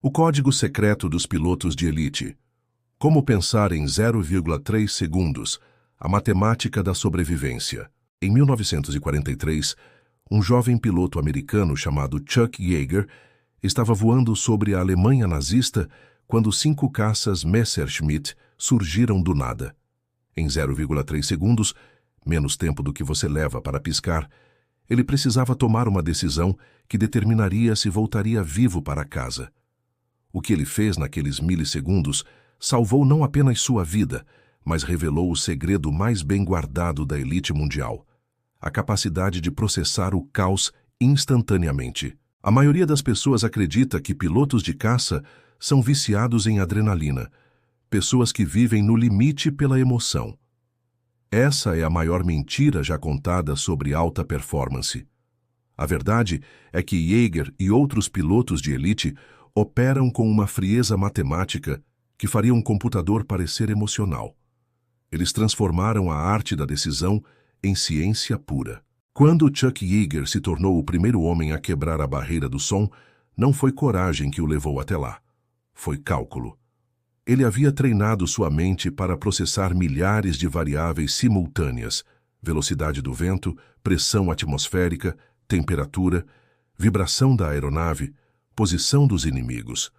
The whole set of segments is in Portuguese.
O código secreto dos pilotos de elite. Como pensar em 0,3 segundos. A matemática da sobrevivência. Em 1943, um jovem piloto americano chamado Chuck Yeager estava voando sobre a Alemanha nazista quando 5 caças Messerschmitt surgiram do nada. Em 0,3 segundos, menos tempo do que você leva para piscar, ele precisava tomar uma decisão que determinaria se voltaria vivo para casa. O que ele fez naqueles milissegundos salvou não apenas sua vida, mas revelou o segredo mais bem guardado da elite mundial: a capacidade de processar o caos instantaneamente. A maioria das pessoas acredita que pilotos de caça são viciados em adrenalina, pessoas que vivem no limite pela emoção. Essa é a maior mentira já contada sobre alta performance. A verdade é que Yeager e outros pilotos de elite operam com uma frieza matemática que faria um computador parecer emocional. Eles transformaram a arte da decisão em ciência pura. Quando Chuck Yeager se tornou o primeiro homem a quebrar a barreira do som, não foi coragem que o levou até lá. Foi cálculo. Ele havia treinado sua mente para processar milhares de variáveis simultâneas: velocidade do vento, pressão atmosférica, temperatura, vibração da aeronave, posição dos inimigos.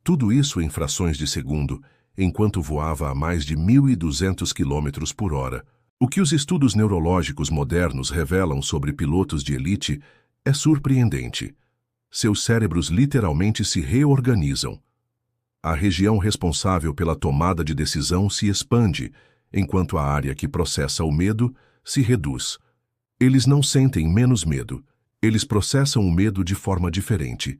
Tudo isso em frações de segundo, enquanto voava a mais de 1.200 km por hora. O que os estudos neurológicos modernos revelam sobre pilotos de elite é surpreendente. Seus cérebros literalmente se reorganizam. A região responsável pela tomada de decisão se expande, enquanto a área que processa o medo se reduz. Eles não sentem menos medo, eles processam o medo de forma diferente.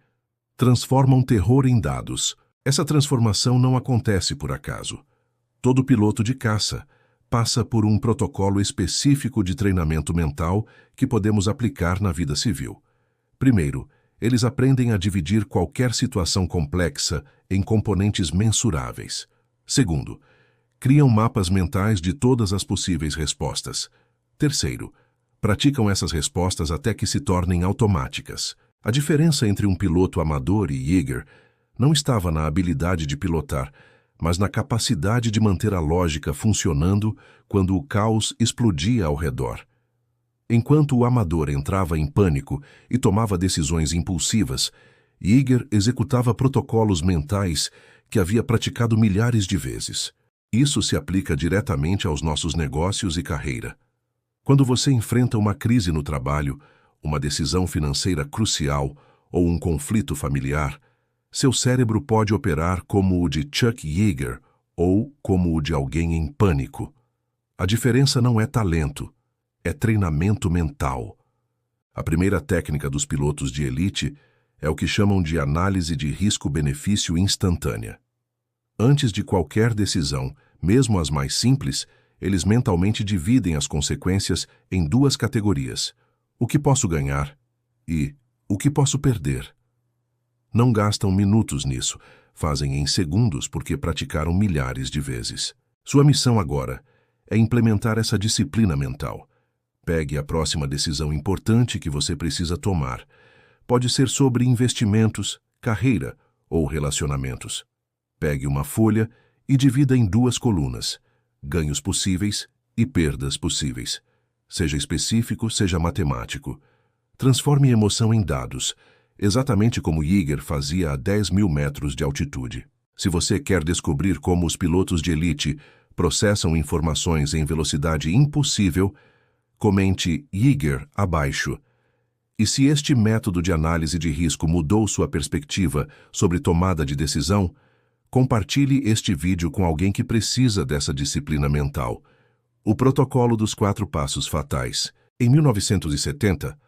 Transformam terror em dados. Essa transformação não acontece por acaso. Todo piloto de caça passa por um protocolo específico de treinamento mental que podemos aplicar na vida civil. Primeiro, eles aprendem a dividir qualquer situação complexa em componentes mensuráveis. Segundo, criam mapas mentais de todas as possíveis respostas. Terceiro, praticam essas respostas até que se tornem automáticas. A diferença entre um piloto amador e Yeager não estava na habilidade de pilotar, mas na capacidade de manter a lógica funcionando quando o caos explodia ao redor. Enquanto o amador entrava em pânico e tomava decisões impulsivas, Yeager executava protocolos mentais que havia praticado milhares de vezes. Isso se aplica diretamente aos nossos negócios e carreira. Quando você enfrenta uma crise no trabalho, uma decisão financeira crucial ou um conflito familiar, seu cérebro pode operar como o de Chuck Yeager ou como o de alguém em pânico. A diferença não é talento, é treinamento mental. A primeira técnica dos pilotos de elite é o que chamam de análise de risco-benefício instantânea. Antes de qualquer decisão, mesmo as mais simples, eles mentalmente dividem as consequências em 2 categorias: o que posso ganhar e o que posso perder. Não gastam minutos nisso, fazem em segundos porque praticaram milhares de vezes. Sua missão agora é implementar essa disciplina mental. Pegue a próxima decisão importante que você precisa tomar. Pode ser sobre investimentos, carreira ou relacionamentos. Pegue uma folha e divida em 2 colunas: ganhos possíveis e perdas possíveis. Seja específico, seja matemático. Transforme emoção em dados, exatamente como Yeager fazia a 10.000 metros de altitude. Se você quer descobrir como os pilotos de elite processam informações em velocidade impossível, comente Yeager abaixo. E se este método de análise de risco mudou sua perspectiva sobre tomada de decisão, compartilhe este vídeo com alguém que precisa dessa disciplina mental. O protocolo dos 4 passos fatais. Em 1970,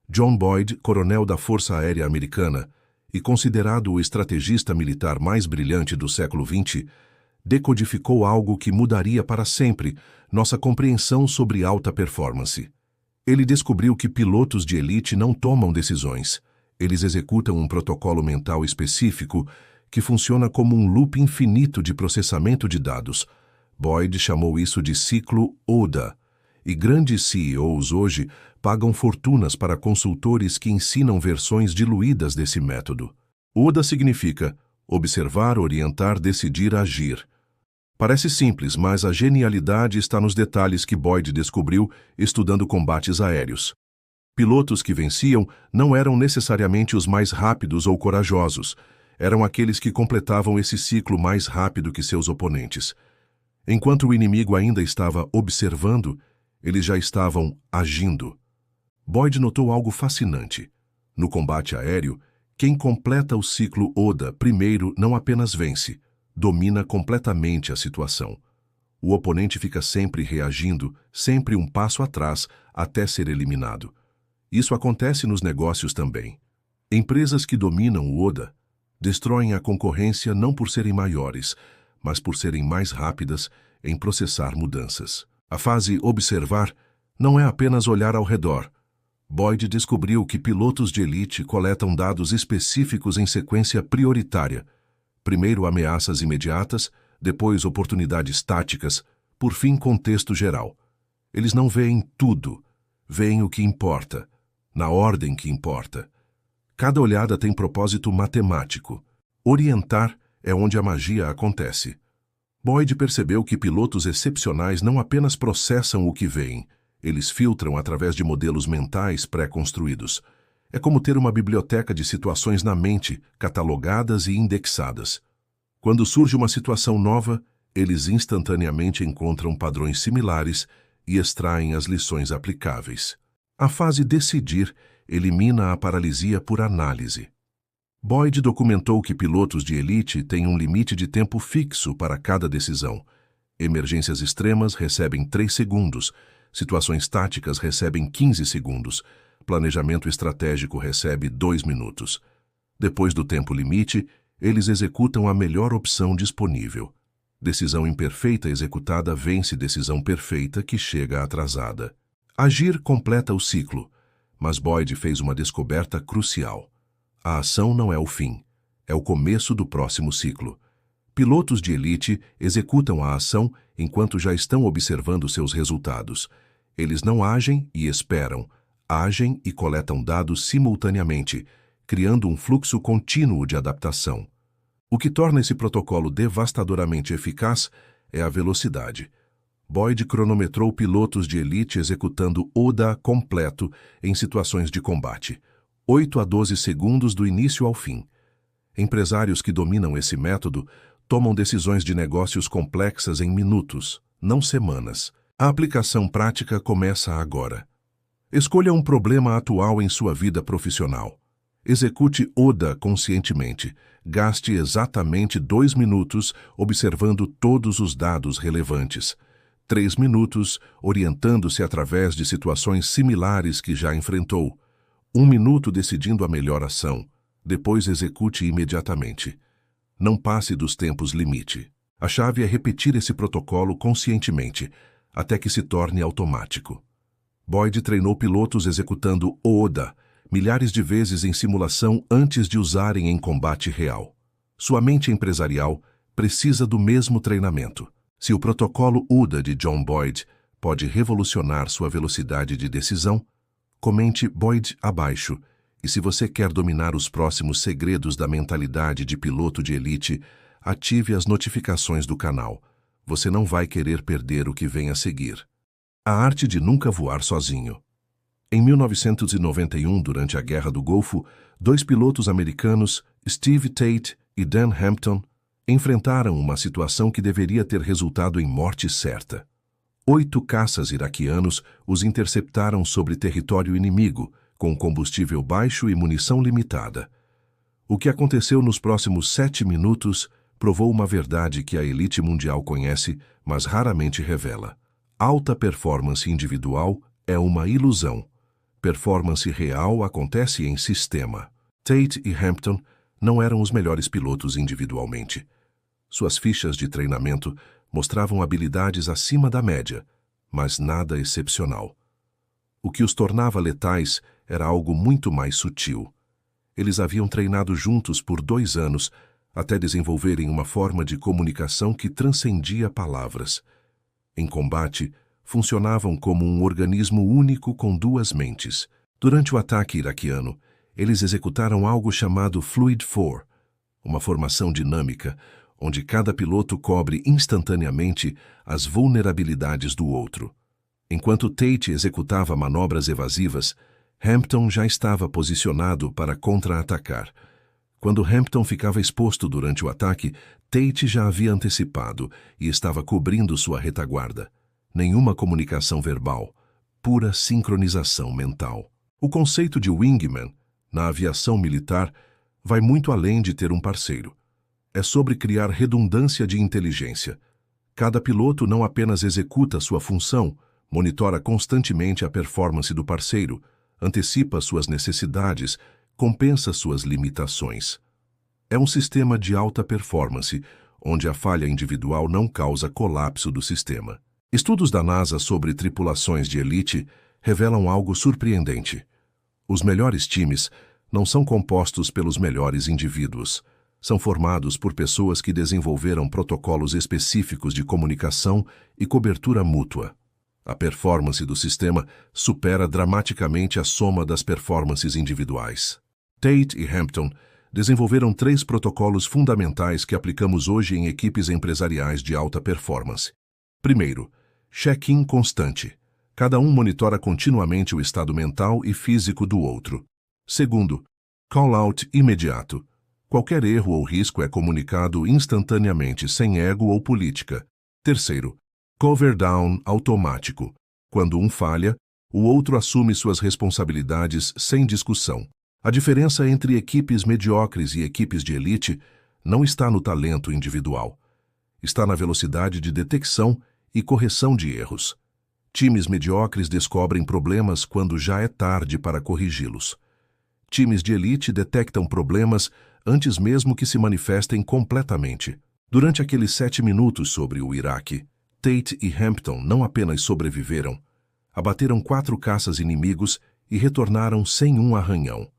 John Boyd, coronel da Força Aérea Americana e considerado o estrategista militar mais brilhante do século XX, decodificou algo que mudaria para sempre nossa compreensão sobre alta performance. Ele descobriu que pilotos de elite não tomam decisões. Eles executam um protocolo mental específico que funciona como um loop infinito de processamento de dados. Boyd chamou isso de ciclo ODA, e grandes CEOs hoje pagam fortunas para consultores que ensinam versões diluídas desse método. ODA significa Observar, orientar, decidir, agir. Parece simples, mas a genialidade está nos detalhes que Boyd descobriu estudando combates aéreos. Pilotos que venciam não eram necessariamente os mais rápidos ou corajosos, eram aqueles que completavam esse ciclo mais rápido que seus oponentes. Enquanto o inimigo ainda estava observando, eles já estavam agindo. Boyd notou algo fascinante. No combate aéreo, quem completa o ciclo Oda primeiro não apenas vence, domina completamente a situação. O oponente fica sempre reagindo, sempre um passo atrás, até ser eliminado. Isso acontece nos negócios também. Empresas que dominam o Oda destroem a concorrência não por serem maiores, mas por serem mais rápidas em processar mudanças. A fase observar não é apenas olhar ao redor. Boyd descobriu que pilotos de elite coletam dados específicos em sequência prioritária. Primeiro ameaças imediatas, depois oportunidades táticas, por fim contexto geral. Eles não veem tudo, veem o que importa, na ordem que importa. Cada olhada tem propósito matemático. Orientar é onde a magia acontece. Boyd percebeu que pilotos excepcionais não apenas processam o que veem, eles filtram através de modelos mentais pré-construídos. É como ter uma biblioteca de situações na mente, catalogadas e indexadas. Quando surge uma situação nova, eles instantaneamente encontram padrões similares e extraem as lições aplicáveis. A fase decidir elimina a paralisia por análise. Boyd documentou que pilotos de elite têm um limite de tempo fixo para cada decisão. Emergências extremas recebem 3 segundos, situações táticas recebem 15 segundos, planejamento estratégico recebe 2 minutos. Depois do tempo limite, eles executam a melhor opção disponível. Decisão imperfeita executada vence decisão perfeita que chega atrasada. Agir completa o ciclo, mas Boyd fez uma descoberta crucial. A ação não é o fim, é o começo do próximo ciclo. Pilotos de elite executam a ação enquanto já estão observando seus resultados. Eles não agem e esperam, agem e coletam dados simultaneamente, criando um fluxo contínuo de adaptação. O que torna esse protocolo devastadoramente eficaz é a velocidade. Boyd cronometrou pilotos de elite executando Oda completo em situações de combate. 8 a 12 segundos do início ao fim. Empresários que dominam esse método tomam decisões de negócios complexas em minutos, não semanas. A aplicação prática começa agora. Escolha um problema atual em sua vida profissional. Execute Oda conscientemente. Gaste exatamente 2 minutos observando todos os dados relevantes. 3 minutos orientando-se através de situações similares que já enfrentou. 1 minuto decidindo a melhor ação. Depois execute imediatamente. Não passe dos tempos limite. A chave é repetir esse protocolo conscientemente, até que se torne automático. Boyd treinou pilotos executando Oda milhares de vezes em simulação antes de usarem em combate real. Sua mente empresarial precisa do mesmo treinamento. Se o protocolo Oda de John Boyd pode revolucionar sua velocidade de decisão, comente Boyd abaixo, e se você quer dominar os próximos segredos da mentalidade de piloto de elite, ative as notificações do canal. Você não vai querer perder o que vem a seguir. A arte de nunca voar sozinho. Em 1991, durante a Guerra do Golfo, 2 pilotos americanos, Steve Tate e Dan Hampton, enfrentaram uma situação que deveria ter resultado em morte certa. 8 caças iraquianos os interceptaram sobre território inimigo, com combustível baixo e munição limitada. O que aconteceu nos próximos 7 minutos provou uma verdade que a elite mundial conhece, mas raramente revela. Alta performance individual é uma ilusão. Performance real acontece em sistema. Tate e Hampton não eram os melhores pilotos individualmente. Suas fichas de treinamento mostravam habilidades acima da média, mas nada excepcional. O que os tornava letais era algo muito mais sutil. Eles haviam treinado juntos por 2 anos, até desenvolverem uma forma de comunicação que transcendia palavras. Em combate, funcionavam como um organismo único com 2 mentes. Durante o ataque iraquiano, eles executaram algo chamado Fluid 4, uma formação dinâmica, onde cada piloto cobre instantaneamente as vulnerabilidades do outro. Enquanto Tate executava manobras evasivas, Hampton já estava posicionado para contra-atacar. Quando Hampton ficava exposto durante o ataque, Tate já havia antecipado e estava cobrindo sua retaguarda. Nenhuma comunicação verbal, pura sincronização mental. O conceito de wingman, na aviação militar, vai muito além de ter um parceiro. É sobre criar redundância de inteligência. Cada piloto não apenas executa sua função, monitora constantemente a performance do parceiro, antecipa suas necessidades, compensa suas limitações. É um sistema de alta performance, onde a falha individual não causa colapso do sistema. Estudos da NASA sobre tripulações de elite revelam algo surpreendente. Os melhores times não são compostos pelos melhores indivíduos. São formados por pessoas que desenvolveram protocolos específicos de comunicação e cobertura mútua. A performance do sistema supera dramaticamente a soma das performances individuais. Tate e Hampton desenvolveram 3 protocolos fundamentais que aplicamos hoje em equipes empresariais de alta performance. Primeiro, check-in constante. Cada um monitora continuamente o estado mental e físico do outro. Segundo, call-out imediato. Qualquer erro ou risco é comunicado instantaneamente, sem ego ou política. Terceiro, cover down automático. Quando um falha, o outro assume suas responsabilidades sem discussão. A diferença entre equipes mediocres e equipes de elite não está no talento individual. Está na velocidade de detecção e correção de erros. Times mediocres descobrem problemas quando já é tarde para corrigi-los. Times de elite detectam problemas antes mesmo que se manifestem completamente. Durante aqueles 7 minutos sobre o Iraque, Tate e Hampton não apenas sobreviveram, abateram 4 caças inimigos e retornaram sem um arranhão.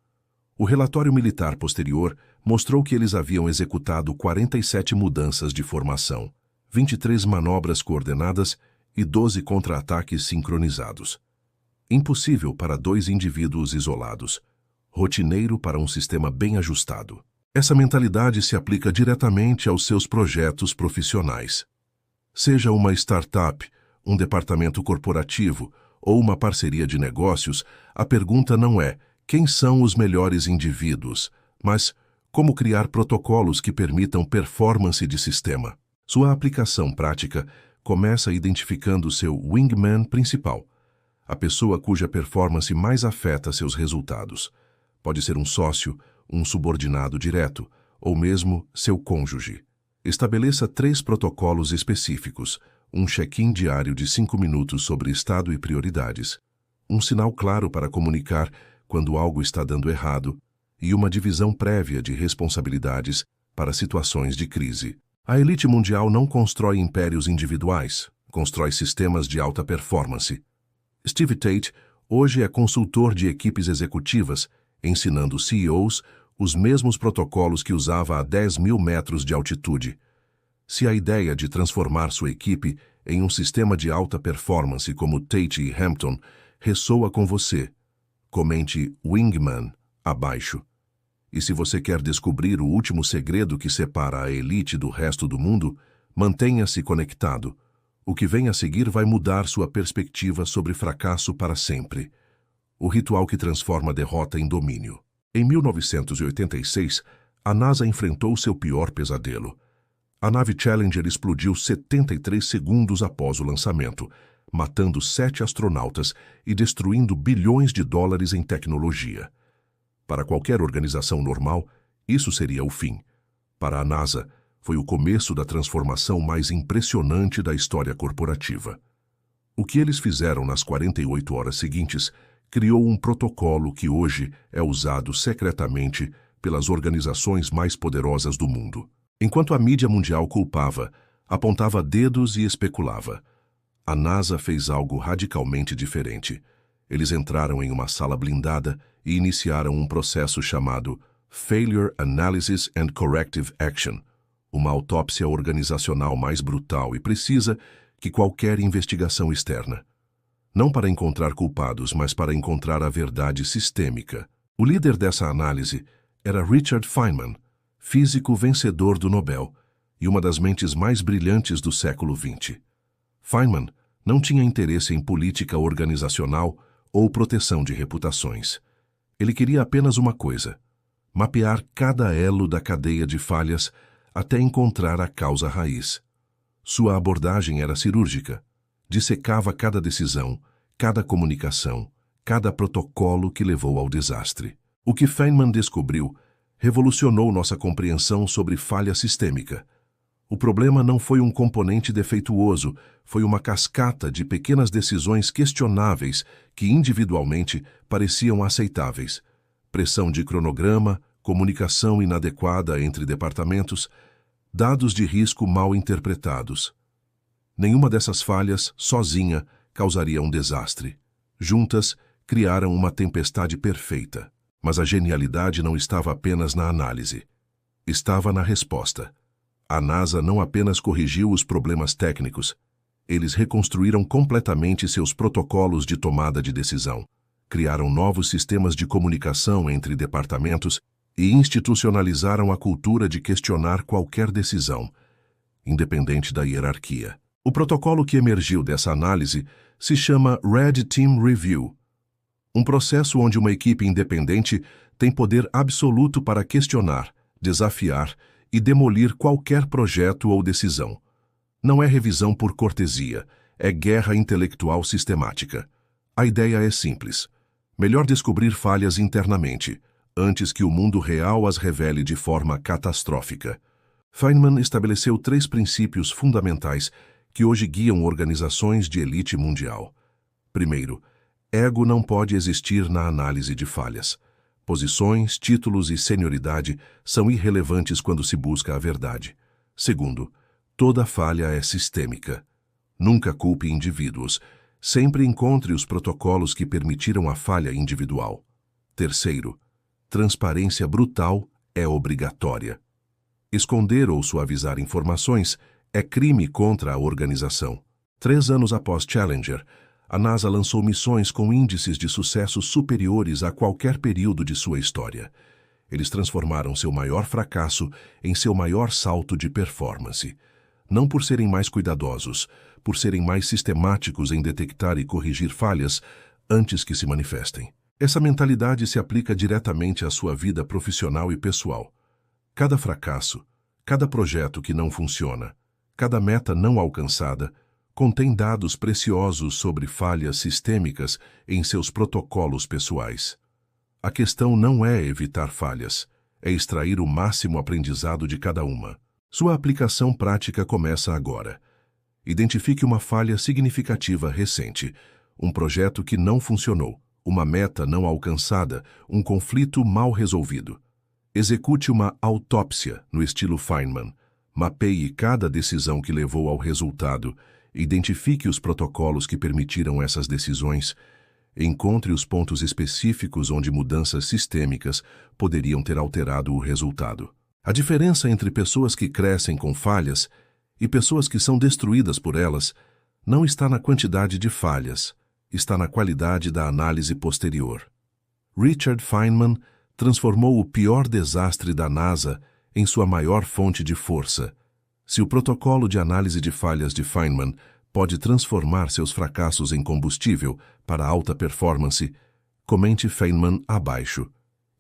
O relatório militar posterior mostrou que eles haviam executado 47 mudanças de formação, 23 manobras coordenadas e 12 contra-ataques sincronizados. Impossível para 2 indivíduos isolados. Rotineiro para um sistema bem ajustado. Essa mentalidade se aplica diretamente aos seus projetos profissionais. Seja uma startup, um departamento corporativo ou uma parceria de negócios, a pergunta não é quem são os melhores indivíduos, mas como criar protocolos que permitam performance de sistema. Sua aplicação prática começa identificando seu wingman principal, a pessoa cuja performance mais afeta seus resultados. Pode ser um sócio, um subordinado direto, ou mesmo seu cônjuge. Estabeleça 3 protocolos específicos, um check-in diário de 5 minutos sobre estado e prioridades, um sinal claro para comunicar quando algo está dando errado e uma divisão prévia de responsabilidades para situações de crise. A elite mundial não constrói impérios individuais, constrói sistemas de alta performance. Steve Tate hoje é consultor de equipes executivas, ensinando CEOs os mesmos protocolos que usava a 10.000 metros de altitude. Se a ideia de transformar sua equipe em um sistema de alta performance como Tate e Hampton ressoa com você, comente Wingman abaixo. E se você quer descobrir o último segredo que separa a elite do resto do mundo, mantenha-se conectado. O que vem a seguir vai mudar sua perspectiva sobre fracasso para sempre. O ritual que transforma a derrota em domínio. Em 1986, a NASA enfrentou seu pior pesadelo. A nave Challenger explodiu 73 segundos após o lançamento, matando 7 astronautas e destruindo bilhões de dólares em tecnologia. Para qualquer organização normal, isso seria o fim. Para a NASA, foi o começo da transformação mais impressionante da história corporativa. O que eles fizeram nas 48 horas seguintes criou um protocolo que hoje é usado secretamente pelas organizações mais poderosas do mundo. Enquanto a mídia mundial culpava, apontava dedos e especulava, a NASA fez algo radicalmente diferente. Eles entraram em uma sala blindada e iniciaram um processo chamado Failure Analysis and Corrective Action, uma autópsia organizacional mais brutal e precisa que qualquer investigação externa. Não para encontrar culpados, mas para encontrar a verdade sistêmica. O líder dessa análise era Richard Feynman, físico vencedor do Nobel e uma das mentes mais brilhantes do século XX. Feynman não tinha interesse em política organizacional ou proteção de reputações. Ele queria apenas uma coisa: mapear cada elo da cadeia de falhas até encontrar a causa raiz. Sua abordagem era cirúrgica. Dissecava cada decisão, cada comunicação, cada protocolo que levou ao desastre. O que Feynman descobriu revolucionou nossa compreensão sobre falha sistêmica. O problema não foi um componente defeituoso, foi uma cascata de pequenas decisões questionáveis que individualmente pareciam aceitáveis. Pressão de cronograma, comunicação inadequada entre departamentos, dados de risco mal interpretados. Nenhuma dessas falhas, sozinha, causaria um desastre. Juntas, criaram uma tempestade perfeita. Mas a genialidade não estava apenas na análise. Estava na resposta. A NASA não apenas corrigiu os problemas técnicos, eles reconstruíram completamente seus protocolos de tomada de decisão, criaram novos sistemas de comunicação entre departamentos e institucionalizaram a cultura de questionar qualquer decisão, independente da hierarquia. O protocolo que emergiu dessa análise se chama Red Team Review, um processo onde uma equipe independente tem poder absoluto para questionar, desafiar e demolir qualquer projeto ou decisão. Não é revisão por cortesia, é guerra intelectual sistemática. A ideia é simples. Melhor descobrir falhas internamente, antes que o mundo real as revele de forma catastrófica. Feynman estabeleceu 3 princípios fundamentais que hoje guiam organizações de elite mundial. Primeiro, ego não pode existir na análise de falhas. Posições, títulos e senioridade são irrelevantes quando se busca a verdade. Segundo, toda falha é sistêmica. Nunca culpe indivíduos. Sempre encontre os protocolos que permitiram a falha individual. Terceiro, transparência brutal é obrigatória. Esconder ou suavizar informações é crime contra a organização. 3 anos após Challenger, a NASA lançou missões com índices de sucesso superiores a qualquer período de sua história. Eles transformaram seu maior fracasso em seu maior salto de performance. Não por serem mais cuidadosos, por serem mais sistemáticos em detectar e corrigir falhas antes que se manifestem. Essa mentalidade se aplica diretamente à sua vida profissional e pessoal. Cada fracasso, cada projeto que não funciona, cada meta não alcançada, contém dados preciosos sobre falhas sistêmicas em seus protocolos pessoais. A questão não é evitar falhas, é extrair o máximo aprendizado de cada uma. Sua aplicação prática começa agora. Identifique uma falha significativa recente, um projeto que não funcionou, uma meta não alcançada, um conflito mal resolvido. Execute uma autópsia no estilo Feynman. Mapeie cada decisão que levou ao resultado. Identifique os protocolos que permitiram essas decisões. Encontre os pontos específicos onde mudanças sistêmicas poderiam ter alterado o resultado. A diferença entre pessoas que crescem com falhas e pessoas que são destruídas por elas não está na quantidade de falhas, está na qualidade da análise posterior. Richard Feynman transformou o pior desastre da NASA em sua maior fonte de força. Se o protocolo de análise de falhas de Feynman pode transformar seus fracassos em combustível para alta performance, comente Feynman abaixo.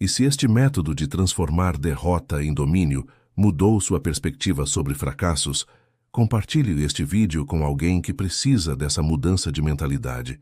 E se este método de transformar derrota em domínio mudou sua perspectiva sobre fracassos, compartilhe este vídeo com alguém que precisa dessa mudança de mentalidade.